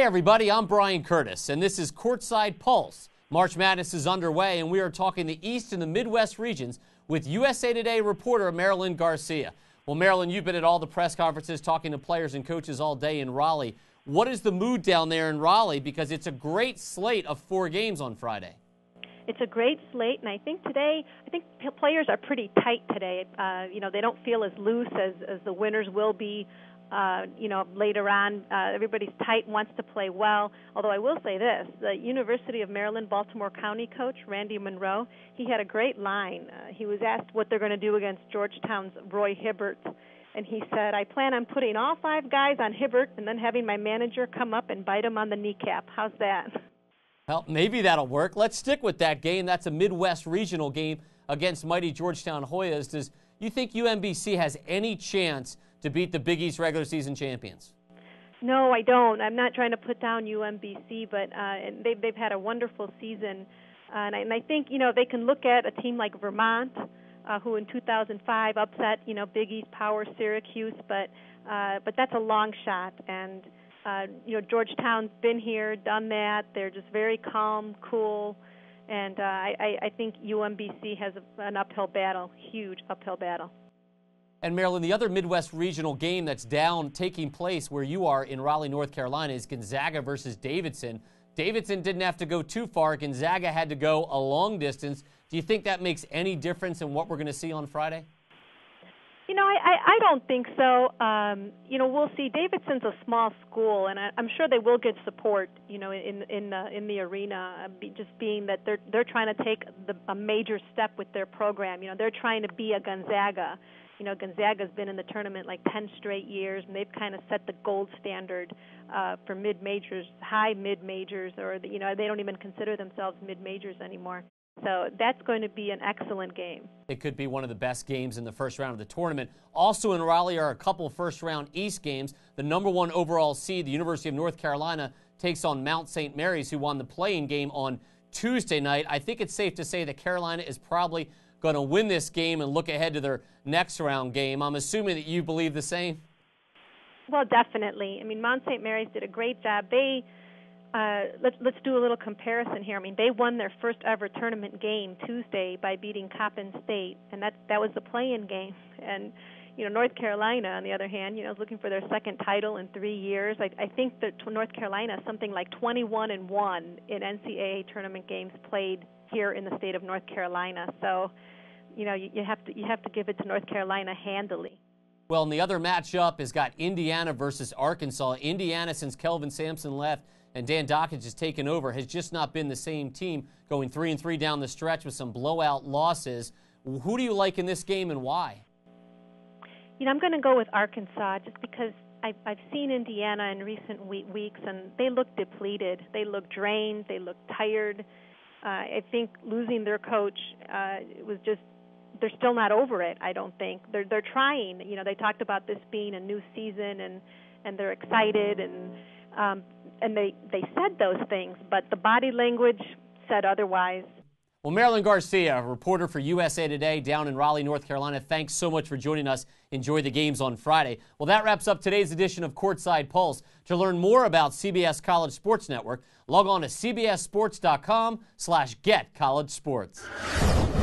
Hey everybody, I'm Brian Curtis, and this is Courtside Pulse. March Madness is underway, and we are talking the East and the Midwest regions with USA Today reporter Marlen Garcia. Well, Marlen, you've been at all the press conferences talking to players and coaches all day in Raleigh. What is the mood down there in Raleigh? Because it's a great slate of 4 games on Friday. It's a great slate, and I think players are pretty tight today. They don't feel as loose as the winners will be. Later on, everybody's tight, wants to play well. Although I will say this, the University of Maryland, Baltimore County coach, Randy Monroe, he had a great line. He was asked what they're going to do against Georgetown's Roy Hibbert, and he said, I plan on putting all 5 guys on Hibbert and then having my manager come up and bite him on the kneecap. How's that? Well, maybe that'll work. Let's stick with that game. That's a Midwest regional game against mighty Georgetown Hoyas. Does you think UMBC has any chance to beat the Big East regular season champions? No, I don't. I'm not trying to put down UMBC, but they've had a wonderful season. And I think, they can look at a team like Vermont, who in 2005 upset, Big East power Syracuse, but that's a long shot. And, Georgetown's been here, done that. They're just very calm, cool. And I think UMBC has an uphill battle, huge uphill battle. And Marlen, the other Midwest regional game that's taking place where you are in Raleigh, North Carolina is Gonzaga versus Davidson. Davidson didn't have to go too far. Gonzaga had to go a long distance. Do you think that makes any difference in what we're going to see on Friday? I don't think so. We'll see. Davidson's a small school, and I'm sure they will get support, in the arena, just being that they're trying to take a major step with their program. They're trying to be a Gonzaga. Gonzaga's been in the tournament like 10 straight years, and they've kind of set the gold standard for mid-majors, high mid-majors, or they don't even consider themselves mid-majors anymore. So that's going to be an excellent game. It could be one of the best games in the first round of the tournament. Also in Raleigh are a couple first-round East games. The #1 overall seed, the University of North Carolina, takes on Mount St. Mary's, who won the play-in game on Tuesday night. I think it's safe to say that Carolina is probably going to win this game and look ahead to their next round game. I'm assuming that you believe the same? Well, definitely. Mount St. Mary's did a great job. Let's do a little comparison here. They won their first ever tournament game Tuesday by beating Coppin State, and that was the play-in game. And North Carolina, on the other hand, is looking for their second title in 3 years. I think that North Carolina is something like 21-1 in NCAA tournament games played here in the state of North Carolina. So, you have to give it to North Carolina handily. Well, and the other matchup has got Indiana versus Arkansas. Indiana, since Kelvin Sampson left and Dan Dockage has taken over, has just not been the same team, going 3-3 down the stretch with some blowout losses. Who do you like in this game and why? I'm going to go with Arkansas just because I've seen Indiana in recent weeks, and they look depleted. They look drained. They look tired. I think losing their coach was just, they're still not over it, I don't think. They're trying. They talked about this being a new season, and they're excited, and they said those things, but the body language said otherwise. Well, Marlen Garcia, a reporter for USA Today down in Raleigh, North Carolina, thanks so much for joining us. Enjoy the games on Friday. Well, that wraps up today's edition of Courtside Pulse. To learn more about CBS College Sports Network, log on to cbssports.com/getcollegesports.